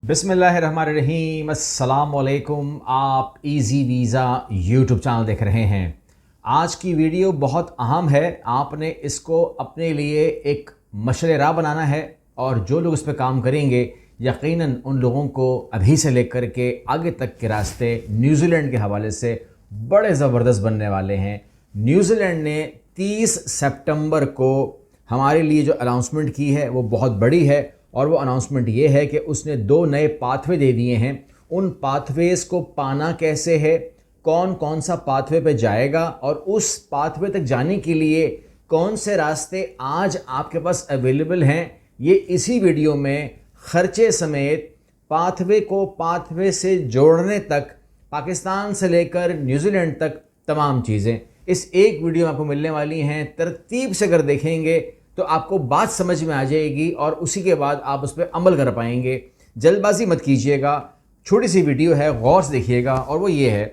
बिस्मिल्लाहिर्रहमानिर्रहीम, अस्सलाम वालेकुम। आप इजी वीज़ा यूट्यूब चैनल देख रहे हैं। आज की वीडियो बहुत अहम है। आपने इसको अपने लिए एक मशरे राह बनाना है और जो लोग इस पर काम करेंगे यकीनन उन लोगों को अभी से लेकर के आगे तक के रास्ते न्यूजीलैंड के हवाले से बड़े ज़बरदस्त बनने वाले हैं। न्यूजीलैंड ने 30 सितंबर को हमारे लिए जो अनाउंसमेंट की है वो बहुत बड़ी है और वो अनाउंसमेंट ये है कि उसने 2 नए पाथवे दे दिए हैं। उन पाथवेज़ को पाना कैसे है, कौन कौन सा पाथवे पे जाएगा और उस पाथवे तक जाने के लिए कौन से रास्ते आज आपके पास अवेलेबल हैं, ये इसी वीडियो में ख़र्चे समेत पाथवे को पाथवे से जोड़ने तक, पाकिस्तान से लेकर न्यूजीलैंड तक तमाम चीज़ें इस एक वीडियो में आपको मिलने वाली हैं। तरतीब से अगर देखेंगे तो आपको बात समझ में आ जाएगी और उसी के बाद आप उस पर अमल कर पाएंगे। जल्दबाजी मत कीजिएगा, छोटी सी वीडियो है, गौर से देखिएगा। और वो ये है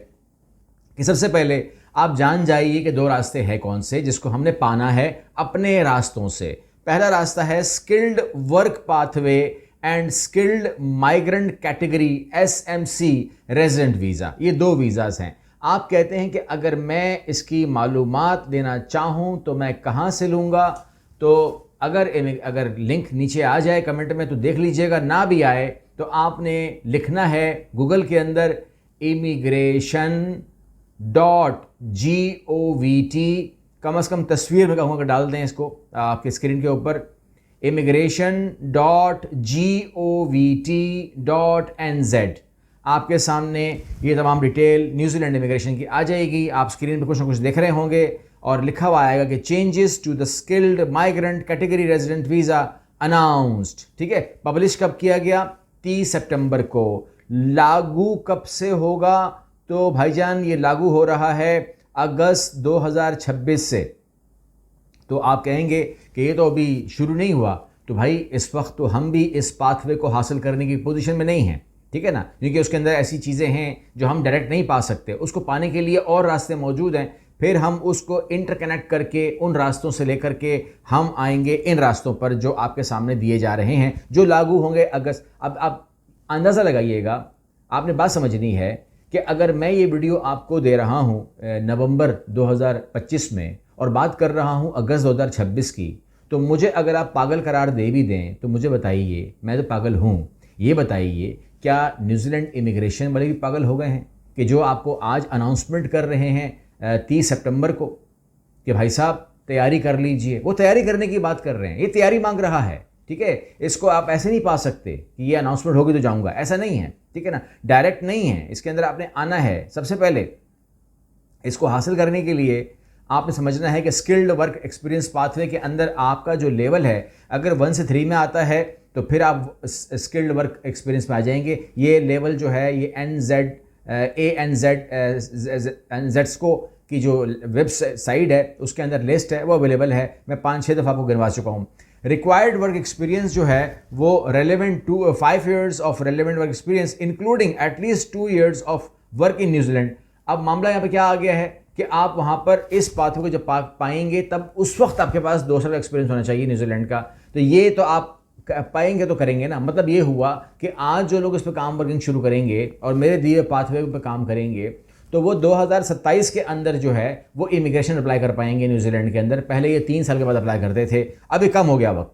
कि सबसे पहले आप जान जाइए कि 2 रास्ते हैं कौन से जिसको हमने पाना है अपने रास्तों से। पहला रास्ता है skilled work pathway and skilled migrant category SMC resident visa. ये 2 वीज़ाज़ हैं। आप कहते हैं कि अगर मैं इसकी मालूमात देना चाहूँ तो मैं कहाँ से लूँगा? तो अगर लिंक नीचे आ जाए कमेंट में तो देख लीजिएगा, ना भी आए तो आपने लिखना है गूगल के अंदर immigration.gov, कम से कम तस्वीर में कहूँगा डाल दें इसको आपके स्क्रीन के ऊपर, immigration.gov.nz। आपके सामने ये तमाम डिटेल न्यूजीलैंड इमिग्रेशन की आ जाएगी। आप स्क्रीन पर कुछ ना कुछ देख रहे होंगे और लिखा हुआ आएगा कि changes to the skilled migrant category resident visa announced. ठीक है, पब्लिश कब किया गया? 30 सितंबर को। लागू कब से होगा? तो भाईजान ये लागू हो रहा है अगस्त 2026 से। तो आप कहेंगे कि ये तो अभी शुरू नहीं हुआ, तो भाई इस वक्त तो हम भी इस पाथवे को हासिल करने की पोजीशन में नहीं हैं, ठीक है ना, क्योंकि उसके अंदर ऐसी चीज़ें हैं जो हम डायरेक्ट नहीं पा सकते। उसको पाने के लिए और रास्ते मौजूद हैं, फिर हम उसको इंटरकनेक्ट करके उन रास्तों से लेकर के हम आएंगे इन रास्तों पर जो आपके सामने दिए जा रहे हैं, जो लागू होंगे अगस्त। अब आप अंदाज़ा लगाइएगा, आपने बात समझनी है कि अगर मैं ये वीडियो आपको दे रहा हूँ नवंबर 2025 में और बात कर रहा हूँ अगस्त 2026 की, तो मुझे अगर आप पागल करार दे भी दें तो मुझे बताइए, मैं तो पागल हूँ, ये बताइए क्या न्यूजीलैंड इमिग्रेशन वाले भी पागल हो गए हैं कि जो आपको आज अनाउंसमेंट कर रहे हैं 30 सितंबर को कि भाई साहब तैयारी कर लीजिए? वो तैयारी करने की बात कर रहे हैं, ये तैयारी मांग रहा है। ठीक है, इसको आप ऐसे नहीं पा सकते कि ये अनाउंसमेंट होगी तो जाऊंगा, ऐसा नहीं है, ठीक है ना, डायरेक्ट नहीं है। इसके अंदर आपने आना है। सबसे पहले इसको हासिल करने के लिए आपने समझना है कि स्किल्ड वर्क एक्सपीरियंस पाथवे के अंदर आपका जो लेवल है, अगर 1 से 3 में आता है तो फिर आप स्किल्ड वर्क एक्सपीरियंस में आ जाएंगे। ये लेवल जो है ये NZSCO की जो वेबसाइट है उसके अंदर लिस्ट है, वो अवेलेबल है। मैं 5-6 दफ़ा आपको गिनवा चुका हूँ। रिक्वायर्ड वर्क एक्सपीरियंस जो है वो relevant 5 years of relevant work experience including at least 2 years of work in New Zealand. अब मामला यहाँ पे क्या आ गया है कि आप वहाँ पर इस पाथवे को जब पाएंगे तब उस वक्त आपके पास 2 साल का एक्सपीरियंस होना चाहिए न्यूजीलैंड का। तो ये तो आप पाएंगे तो करेंगे ना। मतलब ये हुआ कि आज जो लोग इस पर काम वर्किंग शुरू करेंगे और मेरे दिए पाथवे पर काम करेंगे तो वो 2027 के अंदर जो है वो इमिग्रेशन अप्लाई कर पाएंगे न्यूजीलैंड के अंदर। पहले ये 3 साल के बाद अप्लाई करते थे, अभी कम हो गया वक्त।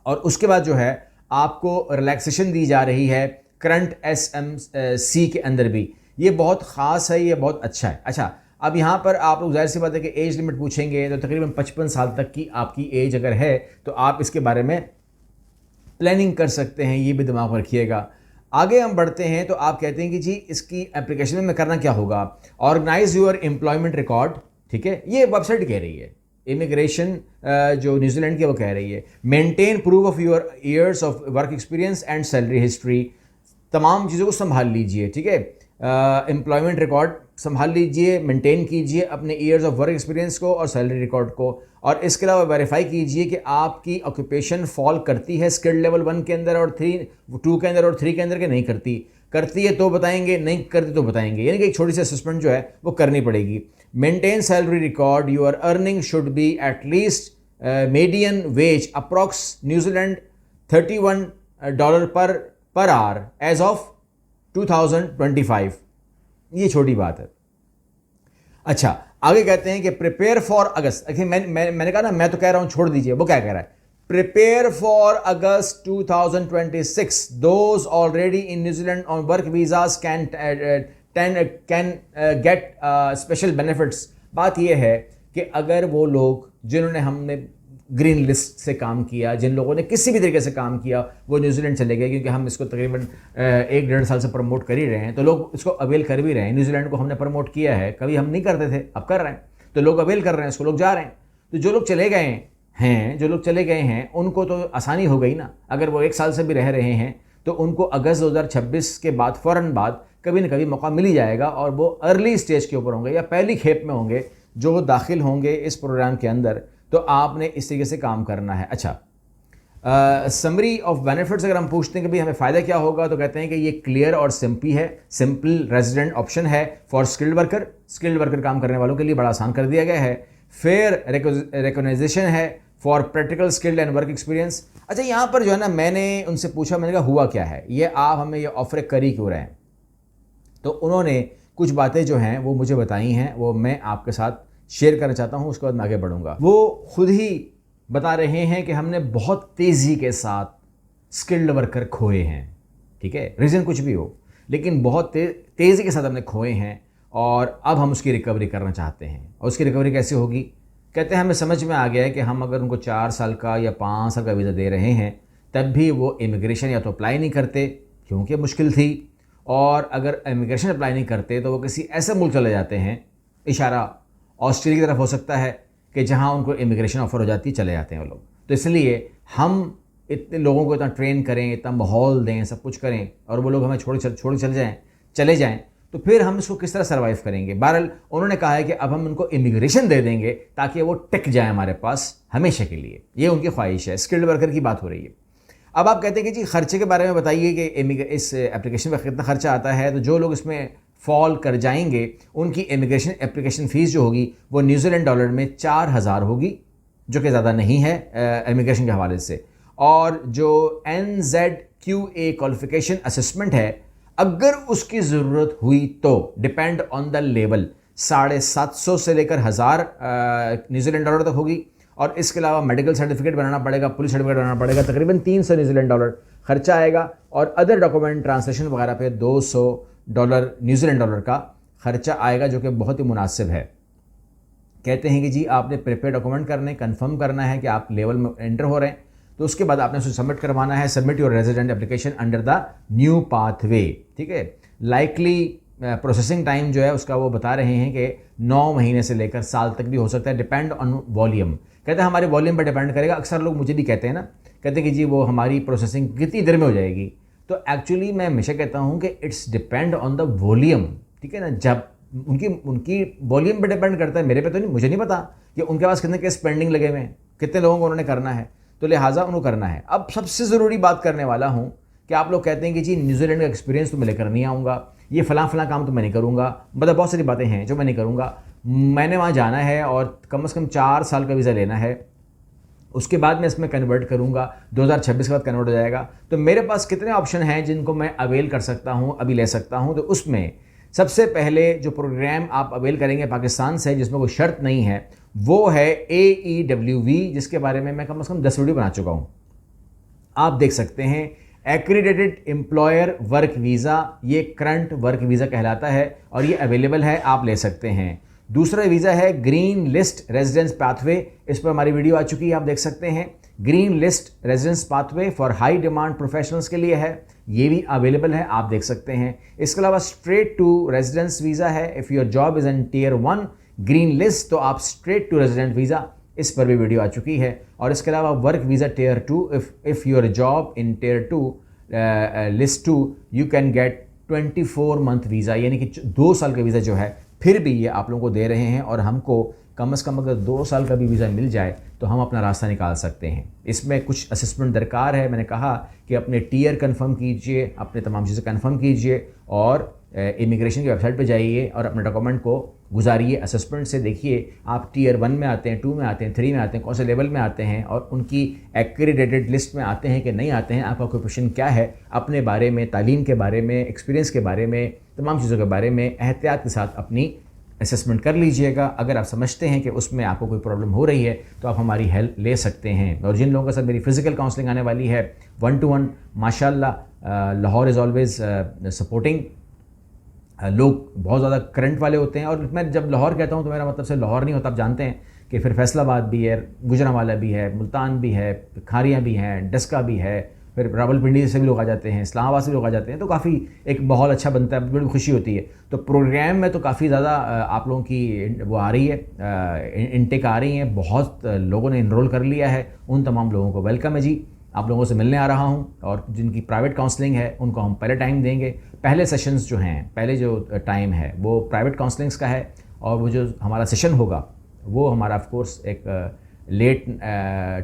और उसके बाद जो है आपको रिलैक्सेशन दी जा रही है करंट SMC के अंदर भी। ये बहुत ख़ास है, ये बहुत अच्छा है। अच्छा, अब यहाँ पर आप लोग जाहिर सी बात है कि एज लिमिट पूछेंगे तो तकरीबन 55 साल तक की आपकी एज अगर है तो आप इसके बारे में प्लानिंग कर सकते हैं, ये भी दिमाग में रखिएगा। आगे हम बढ़ते हैं तो आप कहते हैं कि जी इसकी एप्लीकेशन में करना क्या होगा? Organize your employment record. ठीक है, ये वेबसाइट कह रही है, इमिग्रेशन जो न्यूजीलैंड की वो कह रही है। Maintain proof of your ears of work experience and salary history. तमाम चीज़ों को संभाल लीजिए, ठीक है। एम्प्लॉयमेंट रिकॉर्ड संभाल लीजिए, मेंटेन कीजिए अपने ईयर्स ऑफ वर्क एक्सपीरियंस को और सैलरी रिकॉर्ड को। और इसके अलावा वेरीफाई कीजिए कि आपकी ऑक्यूपेशन फॉल करती है स्किल्ड लेवल 1 के अंदर और 2 के अंदर और 3 के अंदर के नहीं करती। करती है तो बताएंगे, नहीं करती तो बताएंगे, यानी कि एक छोटी सी असेसमेंट जो है वो करनी पड़ेगी। Maintain salary record. Your earning should be at least median wage approx New Zealand $31 पर per hour as of 2025। ये छोटी बात है। अच्छा, आगे कहते हैं कि प्रिपेयर फॉर अगस्त। देखिए मैंने कहा ना, मैं तो कह रहा हूं छोड़ दीजिए, वो क्या कह रहा है, prepare for August 2026 those already in New Zealand on work visas can get special benefits. बात यह है कि अगर वो लोग जिन्होंने हमने ग्रीन लिस्ट से काम किया, जिन लोगों ने किसी भी तरीके से काम किया, वो न्यूजीलैंड चले गए, क्योंकि हम इसको तकरीबन 1-1.5 साल से प्रमोट कर ही रहे हैं, तो लोग इसको अवेल कर भी रहे हैं। न्यूजीलैंड को हमने प्रमोट किया है, कभी हम नहीं करते थे, अब कर रहे हैं, तो लोग अवेल कर रहे हैं, इसको लोग जा रहे हैं। तो जो लोग चले गए हैं उनको तो आसानी हो गई ना। अगर वो 1 साल से भी रह रहे हैं तो उनको अगस्त 2026 के बाद फ़ौरन बाद कभी ना कभी मौका मिल ही जाएगा, और वो अर्ली स्टेज के ऊपर होंगे या पहली खेप में होंगे जो दाखिल होंगे इस प्रोग्राम के अंदर। तो आपने इस तरीके से काम करना है। अच्छा, समरी ऑफ बेनिफिट्स अगर हम पूछते हैं कि भाई हमें फ़ायदा क्या होगा, तो कहते हैं कि ये क्लियर और सिंपल रेजिडेंट ऑप्शन है फॉर स्किल्ड वर्कर काम करने वालों के लिए बड़ा आसान कर दिया गया है। फेयर रिकॉग्नाइजेशन है for practical skilled and work experience. अच्छा, यहाँ पर जो है ना, मैंने उनसे पूछा, मैंने कहा हुआ क्या है ये, आप हमें ये ऑफर कर ही क्यों रहे हैं। तो उन्होंने कुछ बातें जो हैं वो मुझे बताई हैं, वो मैं आपके साथ शेयर करना चाहता हूँ, उसके बाद मैं आगे बढ़ूँगा। वो खुद ही बता रहे हैं कि हमने बहुत तेज़ी के साथ स्किल्ड वर्कर खोए हैं। ठीक है, रीज़न कुछ भी हो, लेकिन बहुत तेज़ी के साथ हमने खोए हैं और अब हम उसकी रिकवरी करना चाहते हैं। और उसकी रिकवरी कैसे होगी? कहते हैं हमें समझ में आ गया है कि हम अगर उनको 4 साल का या 5 साल का वीज़ा दे रहे हैं, तब भी वो इमिग्रेशन या तो अप्लाई नहीं करते क्योंकि मुश्किल थी, और अगर इमिग्रेशन अप्लाई नहीं करते तो वो किसी ऐसे मुल्क चले जाते हैं, इशारा ऑस्ट्रेलिया की तरफ हो सकता है, कि जहां उनको इमिग्रेशन ऑफर हो जाती है, चले जाते हैं वो लोग। तो इसलिए हम इतने लोगों को इतना ट्रेन करें, इतना माहौल दें, सब कुछ करें, और वो लोग हमें छोड़ चले जाएं, तो फिर हम इसको किस तरह सर्वाइव करेंगे। बहरहाल उन्होंने कहा है कि अब हम उनको इमिग्रेशन दे देंगे ताकि वो टिक जाए हमारे पास हमेशा के लिए। ये उनकी ख्वाहिश है। स्किल्ड वर्कर की बात हो रही है। अब आप कहते हैं कि जी खर्चे के बारे में बताइए कि इस एप्लीकेशन पर कितना खर्चा आता है। तो जो लोग इसमें फॉल कर जाएंगे उनकी इमिग्रेशन एप्लीकेशन फ़ीस जो होगी वो न्यूजीलैंड डॉलर में 4000 होगी, जो कि ज़्यादा नहीं है इमिग्रेशन के हवाले से। और जो NZQA क्वालिफिकेशन असेसमेंट है, अगर उसकी ज़रूरत हुई तो डिपेंड ऑन द लेवल 750 से लेकर 1000 न्यूजीलैंड डॉलर तक होगी। और इसके अलावा मेडिकल सर्टिफिकेट बनाना पड़ेगा, पुलिस सर्टिफिकेट बनाना पड़ेगा, तकरीबन 300 न्यूजीलैंड डॉलर खर्चा आएगा। और अदर डॉक्यूमेंट ट्रांसलेशन वगैरह पे $200 न्यूजीलैंड डॉलर का खर्चा आएगा, जो कि बहुत ही मुनासिब है। कहते हैं कि जी आपने प्रिपेयर डॉक्यूमेंट करने, कंफर्म करना है कि आप लेवल में एंटर हो रहे हैं, तो उसके बाद आपने उसे सबमिट करवाना है। Submit your resident application under the new pathway. ठीक है, लाइकली प्रोसेसिंग टाइम जो है उसका वो बता रहे हैं कि 9 महीने से लेकर साल तक भी हो सकता है, डिपेंड ऑन वॉल्यूम। कहते हैं हमारे वॉल्यूम पर डिपेंड करेगा। अक्सर लोग मुझे भी कहते हैं ना, कहते हैं कि जी वो हमारी प्रोसेसिंग कितनी देर में हो जाएगी। तो एक्चुअली मैं हमेशा कहता हूँ कि it's depend on the volume. ठीक है ना, जब उनकी वॉल्यूम पे डिपेंड करता है, मेरे पे तो नहीं, मुझे नहीं पता कि उनके पास कितने केस पेंडिंग लगे हुए हैं, कितने लोगों को उन्होंने करना है, तो लिहाजा उनको करना है। अब सबसे ज़रूरी बात करने वाला हूँ कि आप लोग कहते हैं कि जी न्यूजीलैंड का एक्सपीरियंस तो मैं लेकर नहीं आऊँगा, ये फ़लाँ काम तो मैं नहीं करूँगा, मतलब बहुत सारी बातें हैं जो मैं नहीं करूँगा। मैंने वहाँ जाना है और कम से कम 4 साल का वीज़ा लेना है, उसके बाद मैं इसमें कन्वर्ट करूँगा, 2026 के बाद कन्वर्ट हो जाएगा। तो मेरे पास कितने ऑप्शन हैं जिनको मैं अवेल कर सकता हूँ, अभी ले सकता हूँ। तो उसमें सबसे पहले जो प्रोग्राम आप अवेल करेंगे पाकिस्तान से, जिसमें कोई शर्त नहीं है, वो है AEWV, जिसके बारे में मैं कम से कम 10 वीडियो बना चुका हूँ। आप देख सकते हैं, एक्रीडेटेड एम्प्लॉयर वर्क वीज़ा, ये करंट वर्क वीज़ा कहलाता है और ये अवेलेबल है, आप ले सकते हैं। दूसरा वीज़ा है ग्रीन लिस्ट रेजिडेंस पाथवे, इस पर हमारी वीडियो आ चुकी है, आप देख सकते हैं। Green list residence pathway for high demand professionals के लिए है, ये भी अवेलेबल है, आप देख सकते हैं। इसके अलावा स्ट्रेट टू रेजिडेंस वीज़ा है, if your job is in Tier 1 green list, तो आप स्ट्रेट टू रेजिडेंट वीज़ा, इस पर भी वीडियो आ चुकी है। और इसके अलावा work visa Tier 2, if your job in Tier 2 list 2 you can get 24 month visa, यानी कि 2 साल का वीज़ा जो है फिर भी ये आप लोगों को दे रहे हैं। और हमको कम से कम अगर 2 साल का भी वीज़ा मिल जाए तो हम अपना रास्ता निकाल सकते हैं। इसमें कुछ असेसमेंट दरकार है। मैंने कहा कि अपने टीयर कंफर्म कीजिए, अपने तमाम चीज़ें कंफर्म कीजिए और इमिग्रेशन की वेबसाइट पे जाइए और अपने डॉक्यूमेंट को गुजारिए, असेसमेंट से देखिए आप टियर 1 में आते हैं, 2 में आते हैं, 3 में आते हैं, कौन से लेवल में आते हैं और उनकी एक्रेडिटेड लिस्ट में आते हैं कि नहीं आते हैं, आपका ऑक्यूपेशन क्या है, अपने बारे में, तालीम के बारे में, एक्सपीरियंस के बारे में, तमाम चीज़ों के बारे में एहतियात के साथ अपनी असेसमेंट कर लीजिएगा। अगर आप समझते हैं कि उसमें आपको कोई प्रॉब्लम हो रही है तो आप हमारी हेल्प ले सकते हैं। और जिन लोगों के साथ मेरी फ़िज़िकल काउंसलिंग आने वाली है 1-to-1, माशाल्लाह लाहौर इज़ ऑलवेज़ सपोर्टिंग। लोग बहुत ज़्यादा करंट वाले होते हैं और मैं जब लाहौर कहता हूँ तो मेरा मतलब से लाहौर नहीं होता, आप जानते हैं कि फिर फैसलाबाद भी है, गुजरांवाला भी है, मुल्तान भी है, खारियाँ भी हैं, डस्का भी है, फिर रावलपिंडी से भी लोग आ जाते हैं, इस्लामाबाद से भी लोग आ जाते हैं, तो काफ़ी एक माहौल अच्छा बनता है, बड़ी खुशी होती है। तो प्रोग्राम में तो काफ़ी ज़्यादा आप लोगों की वो आ रही है, इनटेक आ रही हैं, बहुत लोगों ने इनरोल कर लिया है। उन तमाम लोगों को वेलकम है जी। आप लोगों से मिलने आ रहा हूं और जिनकी प्राइवेट काउंसलिंग है उनको हम पहले टाइम देंगे। पहले सेशंस जो हैं, पहले जो टाइम है वो प्राइवेट काउंसलिंग्स का है और वो जो हमारा सेशन होगा वो हमारा ऑफ कोर्स एक लेट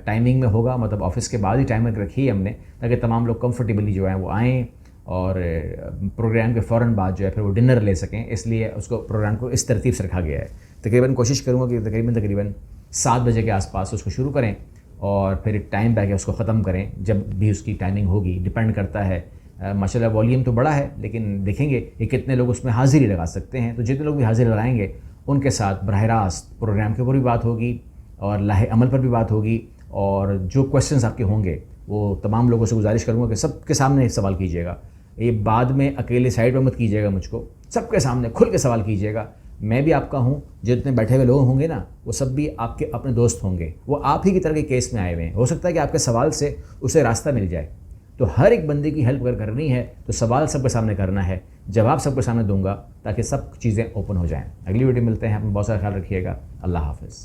टाइमिंग में होगा, मतलब ऑफिस के बाद ही टाइमिंग रखी है हमने, ताकि तमाम लोग कंफर्टेबली जो है वो आएँ और प्रोग्राम के फ़ौरन बाद जो है फिर वो डिनर ले सकें, इसलिए उसको प्रोग्राम को इस तरतीब से रखा गया है। तकरीबन कोशिश करूँगा कि तकरीबन 7 बजे के आसपास उसको शुरू करें और फिर एक टाइम बैक है उसको ख़त्म करें जब भी उसकी टाइमिंग होगी, डिपेंड करता है। माशाल्लाह वॉल्यूम तो बड़ा है लेकिन देखेंगे कि कितने लोग उसमें हाज़िरी लगा सकते हैं। तो जितने लोग भी हाज़िरी लगाएंगे उनके साथ बराह रास्त प्रोग्राम के ऊपर भी बात होगी और लाहे अमल पर भी बात होगी और जो क्वेश्चंस आपके होंगे वो तमाम लोगों से गुजारिश करूँगा कि सबके सामने सवाल कीजिएगा। ये बाद में अकेले साइड पर मत कीजिएगा, मुझको सबके सामने खुल के सवाल कीजिएगा। मैं भी आपका हूँ, जितने बैठे हुए लोग होंगे ना वो सब भी आपके अपने दोस्त होंगे, वो आप ही की तरह के केस में आए हुए हैं। हो सकता है कि आपके सवाल से उसे रास्ता मिल जाए। तो हर एक बंदे की हेल्प अगर करनी है तो सवाल सबके सामने करना है, जवाब सबके सामने दूंगा ताकि सब चीज़ें ओपन हो जाएं। अगली वीडियो मिलते हैं, अपना बहुत सारा ख्याल रखिएगा। अल्लाह हाफ़िज़।